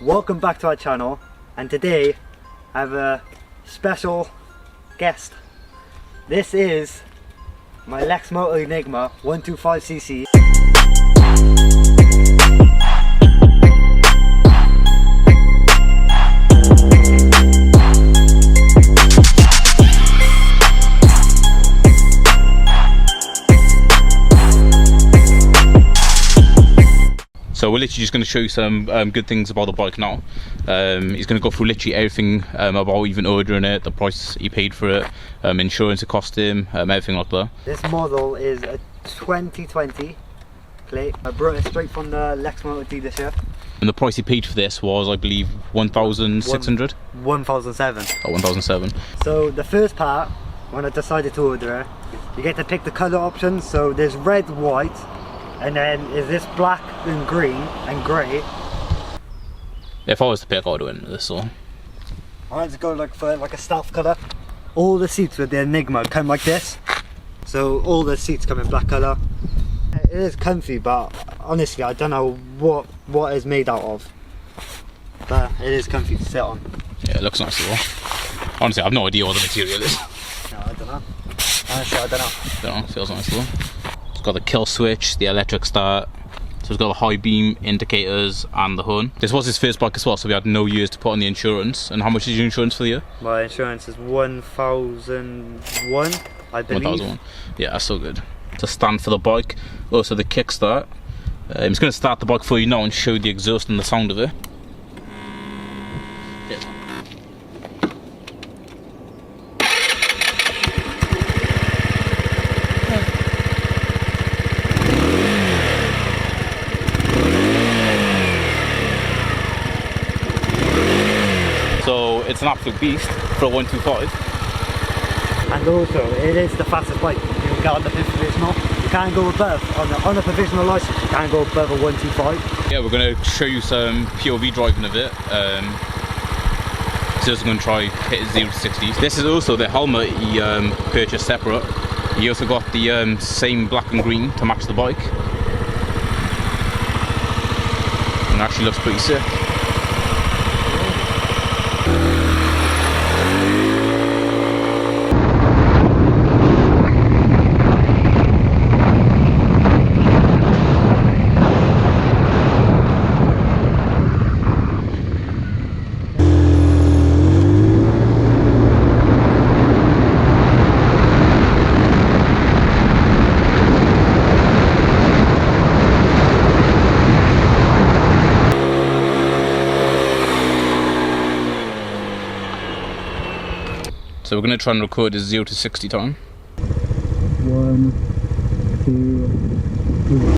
Welcome back to our channel, and today I have a special guest. This is my Lexmoto Engima 125cc. So we're literally just going to show you some good things about the bike now. He's going to go through literally everything about even ordering it, the price he paid for it, insurance it cost him, everything like that. This model is a 2020 plate. I brought it straight from the Lexmoto dealership. And the price he paid for this was, I believe, 1,600? 1,007. Oh, 1,007. So the first part, when I decided to order it, you get to pick the colour options. So there's red, white, and then is this black and green and grey. If I was to pick, I would win this one. I wanted to go for a stealth colour. All the seats with the Enigma come like this. So all the seats come in black colour. It is comfy, but honestly I don't know what it's made out of. But it is comfy to sit on. Yeah, it looks nice as well. Honestly, I have no idea what the material is. No, I don't know. Honestly, I don't know. Don't know, it feels nice as well. It's got the kill switch, the electric start, so it's got the high beam indicators and the horn. This was his first bike as well, so we had no years to put on the insurance. And how much is your insurance for the year? My insurance is 1,001, I believe. 1,001. Yeah, that's so good. It's a stand for the bike, also the kickstart. I'm just going to start the bike for you now and show you the exhaust and the sound of it. Yeah. So it's an absolute beast for a 125. And also, it is the fastest bike you can get on the provisional. You can't go above, on the provisional license, you can't go above a 125. Yeah, we're going to show you some POV driving of it. So I'm going to try hit 0 to 60. This is also the helmet he purchased separate. He also got the same black and green to match the bike. And it actually looks pretty sick. So we're going to try and record a 0 to 60 time. 1, 2, 3.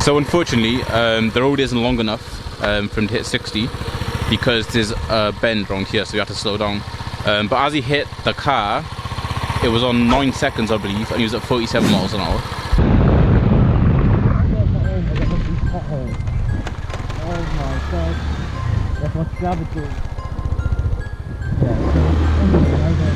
So unfortunately, the road isn't long enough for him to hit 60 because there's a bend around here, so we had to slow down. But as he hit the car, it was on 9 seconds, I believe, and he was at 47 miles an hour. Oh my god, that's what gravity is. Yeah,